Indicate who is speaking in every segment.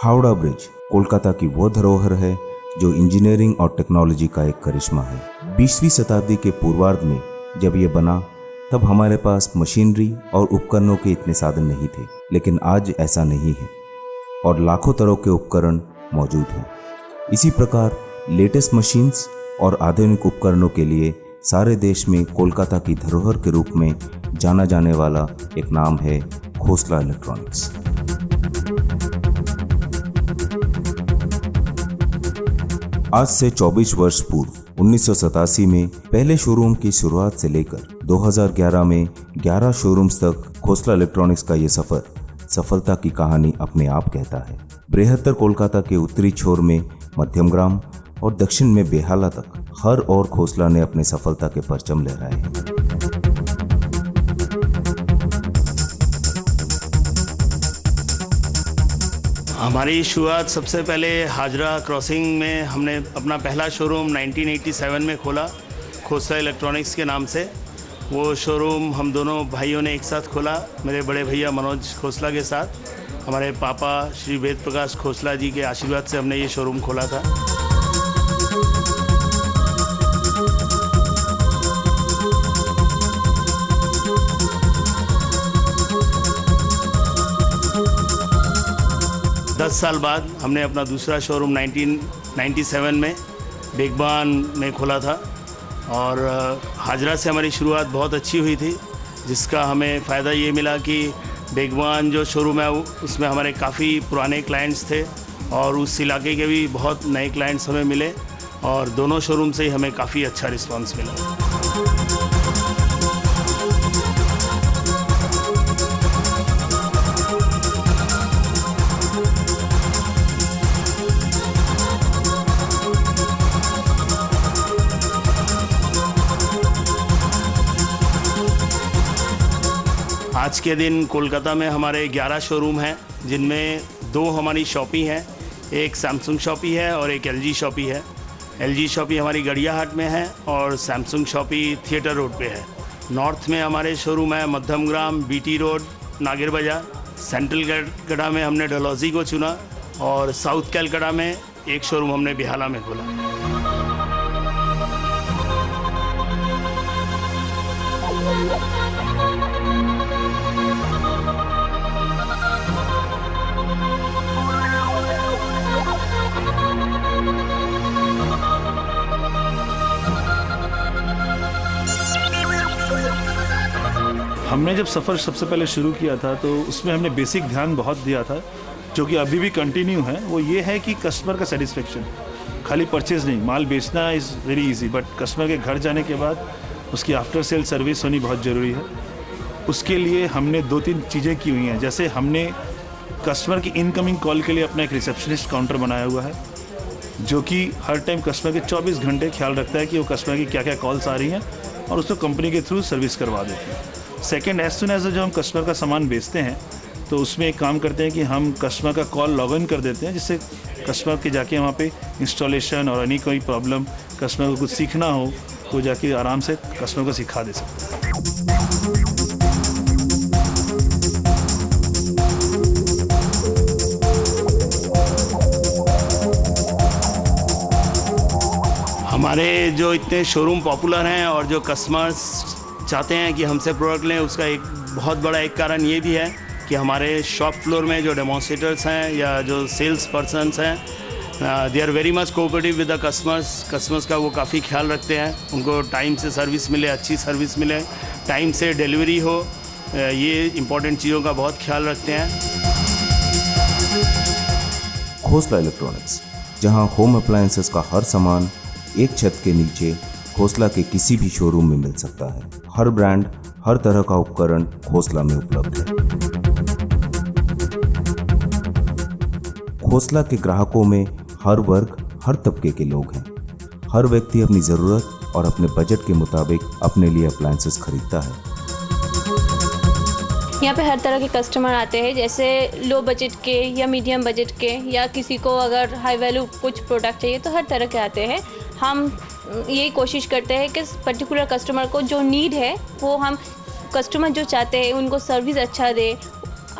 Speaker 1: Howrah bridge Kolkata की वो धरोहर है जो इंजीनियरिंग और टेक्नोलॉजी का एक करिश्मा है। 20वीं शताब्दी के पूर्वार्ध में जब ये बना तब हमारे पास मशीनरी और उपकरणों के इतने साधन नहीं थे, लेकिन आज ऐसा नहीं है और लाखों तरह के उपकरण मौजूद हैं। इसी प्रकार लेटेस्ट मशीन्स और आधुनिक उपकरणों के लिए सारे देश में कोलकाता की धरोहर के रूप में जाना जाने वाला एक नाम है खोसला इलेक्ट्रॉनिक्स। आज से 24 वर्ष पूर्व 1987 में पहले शोरूम की शुरुआत से लेकर 2011 में 11 शोरूम्स तक खोसला इलेक्ट्रॉनिक्स का ये सफर सफलता की कहानी अपने आप कहता है। बृहत्तर कोलकाता के उत्तरी छोर में मध्यमग्राम और दक्षिण में बेहाला तक हर ओर खोसला ने अपने सफलता के परचम लहराए हैं।
Speaker 2: हमारी शुरुआत सबसे पहले हाजरा क्रॉसिंग में हमने अपना पहला शोरूम 1987 में खोला, खोसला इलेक्ट्रॉनिक्स के नाम से। वो शोरूम हम दोनों भाइयों ने एक साथ खोला, मेरे बड़े भैया मनोज खोसला के साथ। हमारे पापा श्री वेद प्रकाश खोसला जी के आशीर्वाद से हमने ये शोरूम खोला था। दस साल बाद हमने अपना दूसरा शोरूम 1997 में बेगबान में खोला था और हाजरा से हमारी शुरुआत बहुत अच्छी हुई थी, जिसका हमें फ़ायदा ये मिला कि बेगबान जो शोरूम है उसमें हमारे काफ़ी पुराने क्लाइंट्स थे और उस इलाके के भी बहुत नए क्लाइंट्स हमें मिले और दोनों शोरूम से ही हमें काफ़ी अच्छा रिस्पांस मिला। आज के दिन कोलकाता में हमारे 11 शोरूम हैं, जिनमें 2 हमारी शॉपी हैं। एक सैमसंग शॉपी है और एक एलजी शॉपी है। एलजी शॉपी हमारी गड़ियाहाट में है और सैमसंग शॉपी थिएटर रोड पे है। नॉर्थ में हमारे शोरूम है मध्यमग्राम, बीटी रोड, नागिर बाजार। सेंट्रल कलकत्ता में हमने डलहौजी को चुना और साउथ कलकत्ता में एक शोरूम हमने बेहाला में खोला।
Speaker 3: हमने जब सफ़र सबसे पहले शुरू किया था तो उसमें हमने बेसिक ध्यान बहुत दिया था, जो कि अभी भी कंटिन्यू है। वो ये है कि कस्टमर का सेटिस्फेक्शन, खाली परचेज़ नहीं। माल बेचना is very easy, but customer के घर जाने के बाद उसकी आफ्टर सेल सर्विस होनी बहुत ज़रूरी है। उसके लिए हमने 2-3 चीज़ें की हुई हैं। जैसे हमने कस्टमर की इनकमिंग कॉल के लिए अपना एक रिसेप्शनिस्ट काउंटर बनाया हुआ है, जो कि हर टाइम कस्टमर के 24 घंटे ख्याल रखता है कि वो कस्टमर की क्या क्या कॉल्स आ रही हैं और उसको कंपनी के थ्रू सर्विस करवा देते हैं। सेकेंड, एज सुन एज जो हम कस्टमर का सामान बेचते हैं तो उसमें एक काम करते हैं कि हम कस्टमर का कॉल लॉग इन कर देते हैं, जिससे कस्टमर के जाके वहाँ पे इंस्टॉलेशन और अन्य कोई प्रॉब्लम, कस्टमर को कुछ सीखना हो तो जाके आराम से कस्टमर को सिखा दे सकते हैं।
Speaker 2: हमारे जो इतने शोरूम पॉपुलर हैं और जो कस्टमर्स चाहते हैं कि हमसे प्रोडक्ट लें, उसका एक बहुत बड़ा एक कारण ये भी है कि हमारे शॉप फ्लोर में जो डेमोन्स्ट्रेटर्स हैं या जो सेल्स पर्सनस हैं, they are very much cooperative with the customers का वो काफ़ी ख्याल रखते हैं। उनको टाइम से सर्विस मिले, अच्छी सर्विस मिले, टाइम से डिलीवरी हो, ये इंपॉर्टेंट चीज़ों का बहुत ख्याल रखते हैं।
Speaker 1: खोसला इलेक्ट्रॉनिक्स, जहां होम अप्लायंसेस का हर सामान एक छत के नीचे खोसला के किसी भी शोरूम में मिल सकता है। हर ब्रांड, हर तरह का उपकरण खोसला में उपलब्ध है। खोसला के ग्राहकों में हर वर्ग, हर तबके के लोग हैं। हर व्यक्ति अपनी ज़रूरत और अपने बजट के मुताबिक अपने लिए अप्लायंसेस खरीदता है।
Speaker 4: यहाँ पे हर तरह के कस्टमर आते हैं, जैसे लो बजट के या मीडियम बजट के, या किसी को अगर हाई वैल्यू कुछ प्रोडक्ट चाहिए, तो हर तरह के आते हैं। हम यही कोशिश करते हैं कि पर्टिकुलर कस्टमर को जो नीड है वो हम कस्टमर जो चाहते हैं उनको सर्विस अच्छा दे,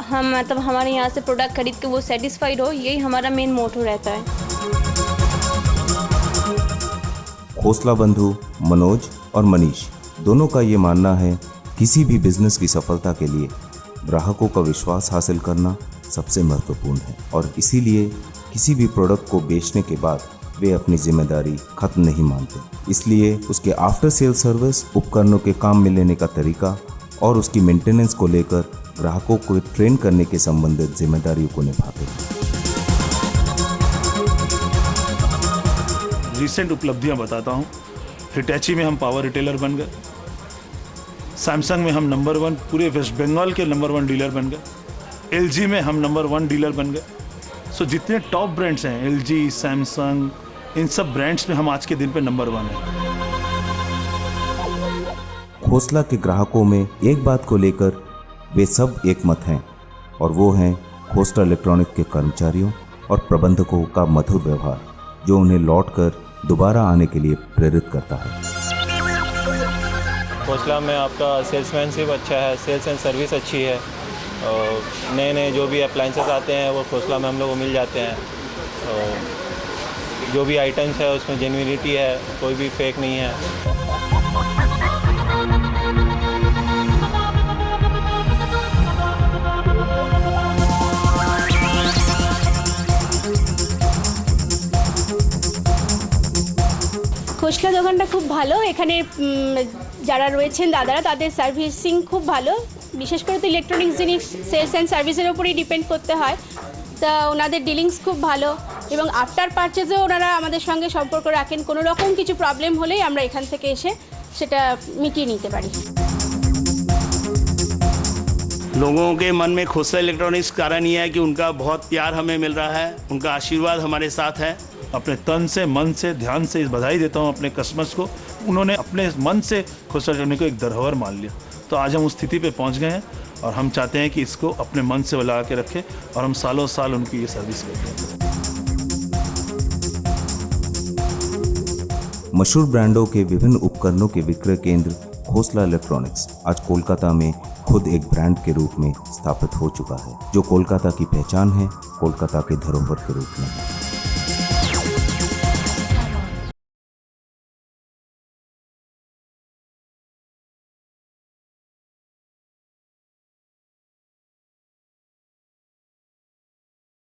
Speaker 4: हम मतलब हमारे यहाँ से प्रोडक्ट खरीद के वो सेटिस्फाइड हो, यही हमारा मेन मोटो रहता है।
Speaker 1: खोसला बंधु मनोज और मनीष दोनों का ये मानना है किसी भी बिजनेस की सफलता के लिए ग्राहकों का विश्वास हासिल करना सबसे महत्वपूर्ण है और इसीलिए किसी भी प्रोडक्ट को बेचने के बाद वे अपनी जिम्मेदारी खत्म नहीं मानते। इसलिए उसके आफ्टर सेल सर्विस, उपकरणों के काम में लेने का तरीका और उसकी मेंटेनेंस को लेकर ग्राहकों को ट्रेन करने के संबंधित जिम्मेदारियों को निभाते हैं।
Speaker 3: रिसेंट उपलब्धियां बताता हूं। हिटैची में हम पावर रिटेलर बन गए। सैमसंग में हम नंबर 1 पूरे वेस्ट बंगाल के नंबर 1 डीलर बन गए। एलजी में हम नंबर 1 डीलर बन गए। सो जितने टॉप ब्रांड्स हैं, एलजी, सैमसंग, इन सब ब्रांड्स में हम आज के दिन पे नंबर 1 हैं।
Speaker 1: खोसला के ग्राहकों में एक बात को लेकर वे सब एक मत हैं और वो हैं खोसला इलेक्ट्रॉनिक के कर्मचारियों और प्रबंधकों का मधुर व्यवहार, जो उन्हें लौटकर दोबारा आने के लिए प्रेरित करता है।
Speaker 5: खोसला में आपका सेल्समैनशिप अच्छा है, सेल्स एंड सर्विस अच्छी है और नए नए जो भी अप्लाइंसेस आते हैं वो खोसला में हम लोग को मिल जाते हैं और जो भी आइटम्स है उसमें जेन्युइनिटी है, कोई भी फेक नहीं है।
Speaker 6: खोসলা দোকানটা খুব ভালো। এখানে যারা রয়েছেন দাদারা, তাদের সার্ভিসিং খুব ভালো। বিশেষ করে তো ইলেকট্রনিক্স জিনিস সেলস অ্যান্ড সার্ভিসের ওপরেই ডিপেন্ড করতে হয়, তা ওনাদের ডিলিংস খুব ভালো এবং আফটার পারচেজেও ওনারা আমাদের সঙ্গে সম্পর্ক রাখেন। কোনো রকম কিছু প্রবলেম হলেই আমরা এখান থেকে এসে সেটা মিটিয়ে নিতে পারি।
Speaker 2: लोगों के मन में खोसला इलेक्ट्रॉनिक्स कारण ये है कि उनका बहुत प्यार हमें मिल रहा है, उनका आशीर्वाद हमारे साथ है।
Speaker 3: अपने तन से, मन से, ध्यान से बधाई देता हूँ अपने कस्टमर्स को। उन्होंने अपने मन से खोसला इलेक्ट्रॉनिक को एक धरोहर मान लिया, तो आज हम उस स्थिति पे पहुँच गए हैं और हम चाहते हैं कि इसको अपने मन से लगा के रखें और हम सालों साल उनकी ये सर्विस करते हैं।
Speaker 1: मशहूर ब्रांडों के विभिन्न उपकरणों के विक्रय केंद्र खोसला इलेक्ट्रॉनिक्स आज कोलकाता में खुद एक ब्रांड के रूप में स्थापित हो चुका है, जो कोलकाता की पहचान है, कोलकाता के धरोहर के रूप में।